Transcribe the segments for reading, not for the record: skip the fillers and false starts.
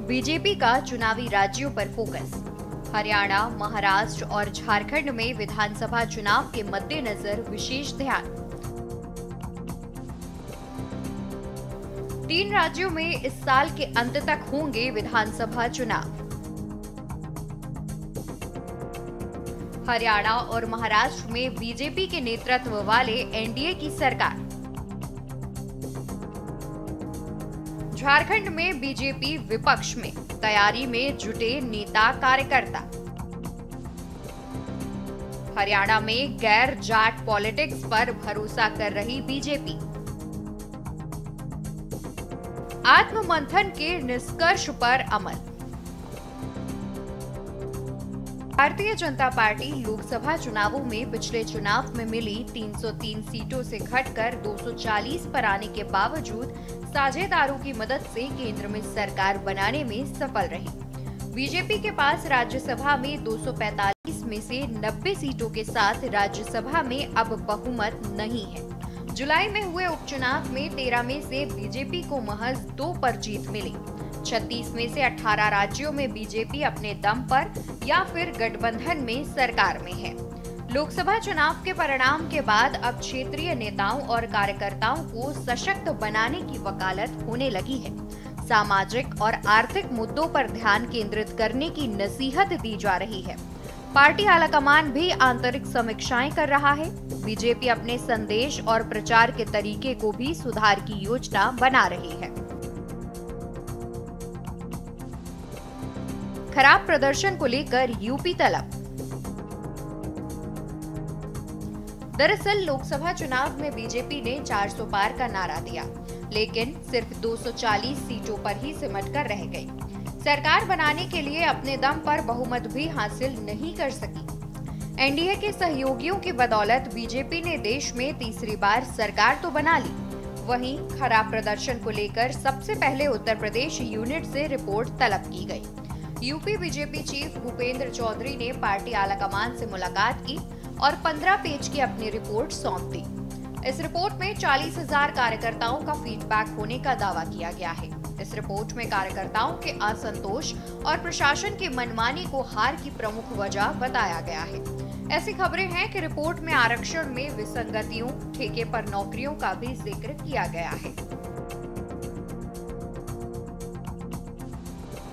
BJP का चुनावी राज्यों पर फोकस। हरियाणा, महाराष्ट्र और झारखंड में विधानसभा चुनाव के मद्देनजर विशेष ध्यान। 3 राज्यों में इस साल के अंत तक होंगे विधानसभा चुनाव। हरियाणा और महाराष्ट्र में बीजेपी के नेतृत्व वाले एनडीए की सरकार। झारखंड में बीजेपी विपक्ष में, तैयारी में जुटे नेता कार्यकर्ता। हरियाणा में गैर जाट पॉलिटिक्स पर भरोसा कर रही बीजेपी। आत्ममंथन के निष्कर्ष पर अमल। भारतीय जनता पार्टी लोकसभा चुनावों में पिछले चुनाव में मिली 303 सीटों से घटकर 240 पर आने के बावजूद साझेदारों की मदद से केंद्र में सरकार बनाने में सफल रही। बीजेपी के पास राज्यसभा में 245 में से 90 सीटों के साथ राज्यसभा में अब बहुमत नहीं है। जुलाई में हुए उपचुनाव में 13 में से बीजेपी को महज 2 पर जीत मिली। 36 में से 18 राज्यों में बीजेपी अपने दम पर या फिर गठबंधन में सरकार में है। लोकसभा चुनाव के परिणाम के बाद अब क्षेत्रीय नेताओं और कार्यकर्ताओं को सशक्त बनाने की वकालत होने लगी है। सामाजिक और आर्थिक मुद्दों पर ध्यान केंद्रित करने की नसीहत दी जा रही है। पार्टी आलाकमान भी आंतरिक समीक्षाएं कर रहा है। बीजेपी अपने संदेश और प्रचार के तरीके को भी सुधार की योजना बना रही है। खराब प्रदर्शन को लेकर यूपी तलब। दरअसल लोकसभा चुनाव में बीजेपी ने 400 पार का नारा दिया, लेकिन सिर्फ 240 सीटों पर ही सिमट कर रह गई। सरकार बनाने के लिए अपने दम पर बहुमत भी हासिल नहीं कर सकी। एनडीए के सहयोगियों की बदौलत बीजेपी ने देश में तीसरी बार सरकार तो बना ली। वहीं खराब प्रदर्शन को लेकर सबसे पहले उत्तर प्रदेश यूनिट से रिपोर्ट तलब की गई। UP BJP chief Bhupendra Chaudhary ने पार्टी आलाकमान से मुलाकात की और 15 पेज की अपनी रिपोर्ट सौंप दी। इस रिपोर्ट में 40,000 कार्यकर्ताओं का फीडबैक होने का दावा किया गया है। इस रिपोर्ट में कार्यकर्ताओं के असंतोष और प्रशासन की मनमानी को हार की प्रमुख वजह बताया गया है। ऐसी खबरें हैं कि रिपोर्ट में आरक्षण में विसंगतियों, ठेके पर नौकरियों का भी जिक्र किया गया है।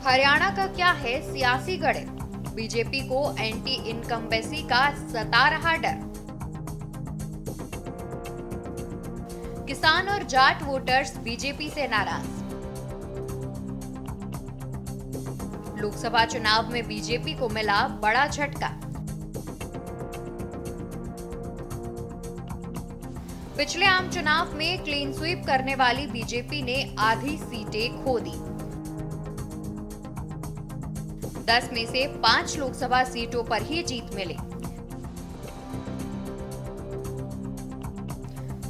हरियाणा का क्या है सियासी गणित? बीजेपी को एंटी इनकम्बेंसी का सता रहा डर। किसान और जाट वोटर्स बीजेपी से नाराज। लोकसभा चुनाव में बीजेपी को मिला बड़ा झटका। पिछले आम चुनाव में क्लीन स्वीप करने वाली बीजेपी ने आधी सीटें खो दी। 10 में से 5 लोकसभा सीटों पर ही जीत मिली।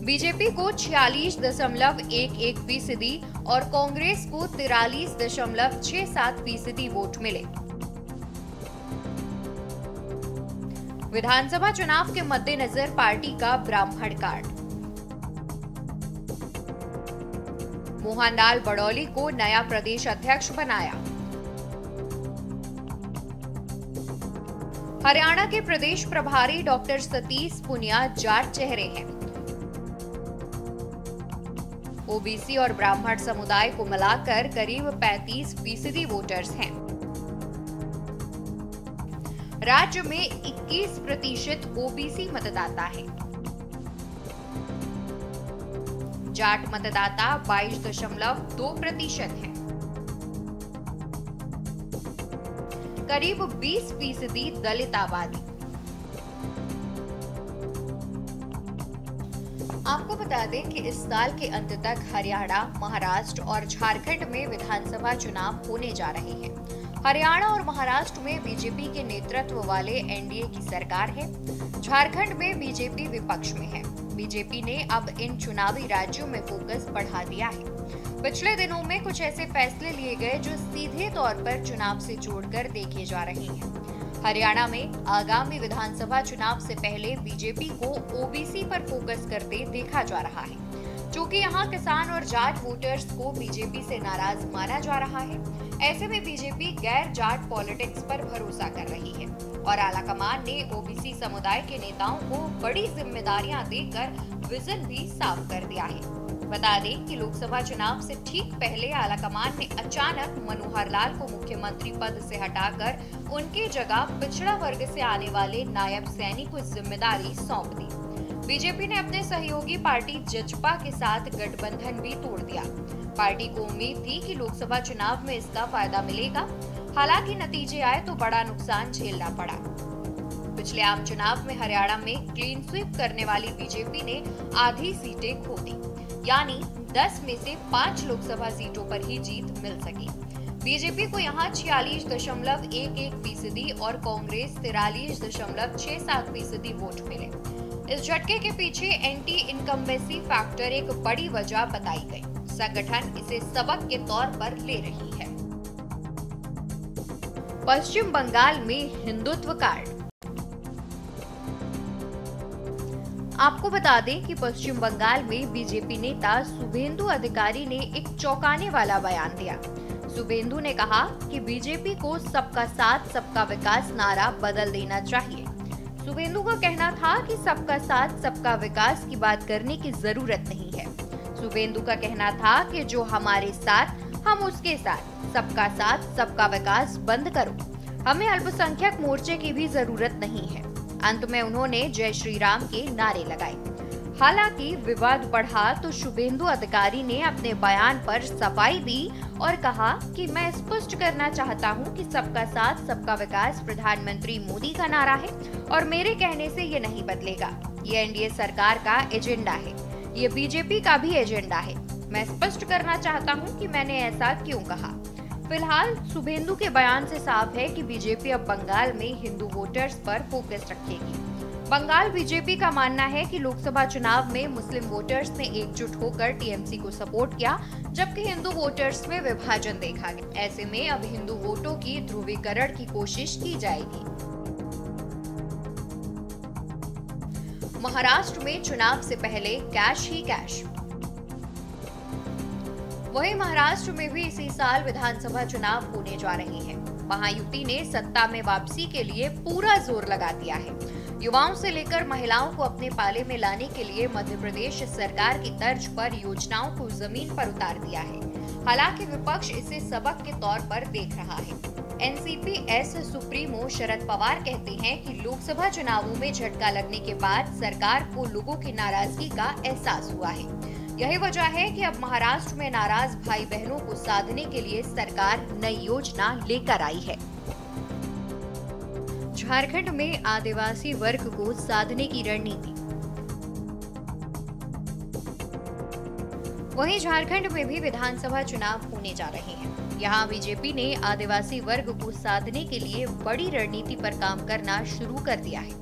बीजेपी को 46.11% और कांग्रेस को 43.67% वोट मिले। विधानसभा चुनाव के मद्देनजर पार्टी का ब्राह्मण कार्ड। मोहनलाल बड़ौली को नया प्रदेश अध्यक्ष बनाया। हरियाणा के प्रदेश प्रभारी डॉक्टर सतीश पुनिया जाट चेहरे हैं। ओबीसी और ब्राह्मण समुदाय को मिलाकर करीब 35% वोटर्स हैं। राज्य में 21% ओबीसी मतदाता हैं। जाट मतदाता 22.2% हैं। करीब 20% दलित आबादी। आपको बता दें कि इस साल के अंत तक हरियाणा, महाराष्ट्र और झारखंड में विधानसभा चुनाव होने जा रहे हैं। हरियाणा और महाराष्ट्र में बीजेपी के नेतृत्व वाले एनडीए की सरकार है। झारखंड में बीजेपी विपक्ष में है। बीजेपी ने अब इन चुनावी राज्यों में फोकस बढ़ा दिया है। पिछले दिनों में कुछ ऐसे फैसले लिए गए जो सीधे तौर पर चुनाव से जोड़कर देखे जा रहे हैं। हरियाणा में आगामी विधानसभा चुनाव से पहले बीजेपी को ओबीसी पर फोकस करते देखा जा रहा है। चूंकि यहाँ किसान और जाट वोटर्स को बीजेपी से नाराज माना जा रहा है, ऐसे में बीजेपी गैर जाट पॉलिटिक्स पर भरोसा कर रही है और आलाकमान ने ओबीसी समुदाय के नेताओं को बड़ी जिम्मेदारियां देकर विजन भी साफ कर दिया है। बता दें कि लोकसभा चुनाव से ठीक पहले आलाकमान ने अचानक मनोहर लाल को मुख्यमंत्री पद से हटाकर उनकी जगह पिछड़ा वर्ग से आने वाले नायब सैनी को जिम्मेदारी सौंप दी। बीजेपी ने अपने सहयोगी पार्टी जजपा के साथ गठबंधन भी तोड़ दिया। पार्टी को उम्मीद थी कि लोकसभा चुनाव में इसका फायदा मिलेगा, हालांकि नतीजे आए तो बड़ा नुकसान झेलना पड़ा। पिछले आम चुनाव में हरियाणा में क्लीन स्वीप करने वाली बीजेपी ने आधी सीटें खो दी, यानी 10 में से 5 लोकसभा सीटों पर ही जीत मिल सकी। बीजेपी को यहाँ 46.11% और कांग्रेस 43.67% वोट मिले। इस झटके के पीछे एंटी इनकम्बेंसी फैक्टर एक बड़ी वजह बताई गई। संगठन इसे सबक के तौर पर ले रही है। पश्चिम बंगाल में हिंदुत्व कार्ड। आपको बता दें कि पश्चिम बंगाल में बीजेपी नेता शुभेंदु अधिकारी ने एक चौंकाने वाला बयान दिया। शुभेंदु ने कहा कि बीजेपी को सबका साथ सबका विकास नारा बदल देना चाहिए। शुभेंदु का कहना था कि सबका साथ सबका विकास की बात करने की जरूरत नहीं है। शुभेंदु का कहना था कि जो हमारे साथ हम उसके साथ, सबका साथ सबका विकास बंद करो, हमें अल्पसंख्यक मोर्चे की भी जरूरत नहीं है। अंत में उन्होंने जय श्री राम के नारे लगाए। हालांकि विवाद बढ़ा तो शुभेंदु अधिकारी ने अपने बयान पर सफाई दी और कहा कि मैं स्पष्ट करना चाहता हूं कि सबका साथ सबका विकास प्रधानमंत्री मोदी का नारा है और मेरे कहने से ये नहीं बदलेगा। ये एनडीए सरकार का एजेंडा है, ये बीजेपी का भी एजेंडा है। मैं स्पष्ट करना चाहता हूं कि मैंने ऐसा क्यों कहा। फिलहाल शुभेंदु के बयान से साफ है कि बीजेपी अब बंगाल में हिंदू वोटर्स पर फोकस रखेगी। बंगाल बीजेपी का मानना है कि लोकसभा चुनाव में मुस्लिम वोटर्स ने एकजुट होकर टीएमसी को सपोर्ट किया, जबकि हिंदू वोटर्स में विभाजन देखा गया। ऐसे में अब हिंदू वोटों की ध्रुवीकरण की कोशिश की जाएगी। महाराष्ट्र में चुनाव से पहले कैश ही कैश। वहीं महाराष्ट्र में भी इसी साल विधानसभा चुनाव होने जा रहे हैं। महायुति ने सत्ता में वापसी के लिए पूरा जोर लगा दिया है। युवाओं से लेकर महिलाओं को अपने पाले में लाने के लिए मध्य प्रदेश सरकार की तर्ज पर योजनाओं को जमीन पर उतार दिया है। हालांकि विपक्ष इसे सबक के तौर पर देख रहा है। NCP S supremo Sharad Pawar कहते हैं कि लोकसभा चुनावों में झटका लगने के बाद सरकार को लोगों की नाराजगी का एहसास हुआ है। यही वजह है कि अब महाराष्ट्र में नाराज भाई बहनों को साधने के लिए सरकार नई योजना लेकर आई है। झारखंड में आदिवासी वर्ग को साधने की रणनीति। वहीं झारखंड में भी विधानसभा चुनाव होने जा रहे हैं। यहाँ बीजेपी ने आदिवासी वर्ग को साधने के लिए बड़ी रणनीति पर काम करना शुरू कर दिया है।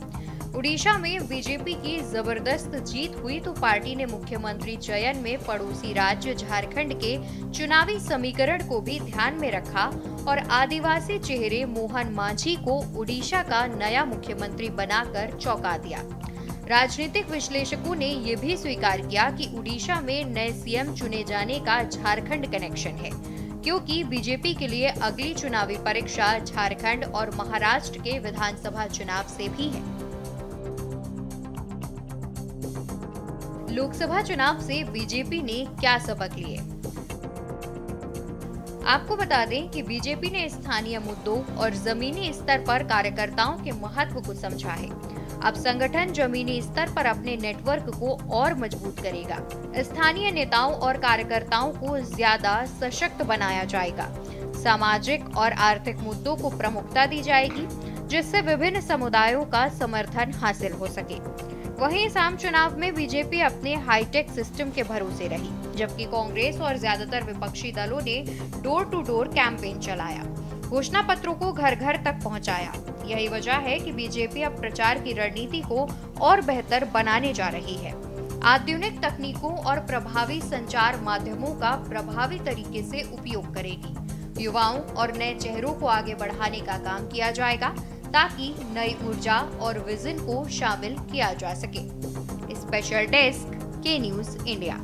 उड़ीसा में बीजेपी की जबरदस्त जीत हुई तो पार्टी ने मुख्यमंत्री चयन में पड़ोसी राज्य झारखंड के चुनावी समीकरण को भी ध्यान में रखा और आदिवासी चेहरे मोहन मांझी को उड़ीसा का नया मुख्यमंत्री बनाकर चौंका दिया। राजनीतिक विश्लेषकों ने ये भी स्वीकार किया कि उड़ीसा में नए सीएम चुने जाने का झारखंड कनेक्शन है, क्योंकि बीजेपी के लिए अगली चुनावी परीक्षा झारखंड और महाराष्ट्र के विधानसभा चुनाव से भी है। लोकसभा चुनाव से बीजेपी ने क्या सबक लिए? आपको बता दें कि बीजेपी ने स्थानीय मुद्दों और जमीनी स्तर पर कार्यकर्ताओं के महत्व को समझा है। अब संगठन जमीनी स्तर पर अपने नेटवर्क को और मजबूत करेगा। स्थानीय नेताओं और कार्यकर्ताओं को ज्यादा सशक्त बनाया जाएगा। सामाजिक और आर्थिक मुद्दों को प्रमुखता दी जाएगी, जिससे विभिन्न समुदायों का समर्थन हासिल हो सके। वहीं इस आम चुनाव में बीजेपी अपने हाईटेक सिस्टम के भरोसे रही, जबकि कांग्रेस और ज्यादातर विपक्षी दलों ने डोर टू डोर कैंपेन चलाया, घोषणा पत्रों को घर घर तक पहुंचाया। यही वजह है कि बीजेपी अब प्रचार की रणनीति को और बेहतर बनाने जा रही है। आधुनिक तकनीकों और प्रभावी संचार माध्यमों का प्रभावी तरीके से उपयोग करेगी। युवाओं और नए चेहरों को आगे बढ़ाने का काम किया जाएगा, ताकि नई ऊर्जा और विजन को शामिल किया जा सके। स्पेशल डेस्क के न्यूज़ इंडिया।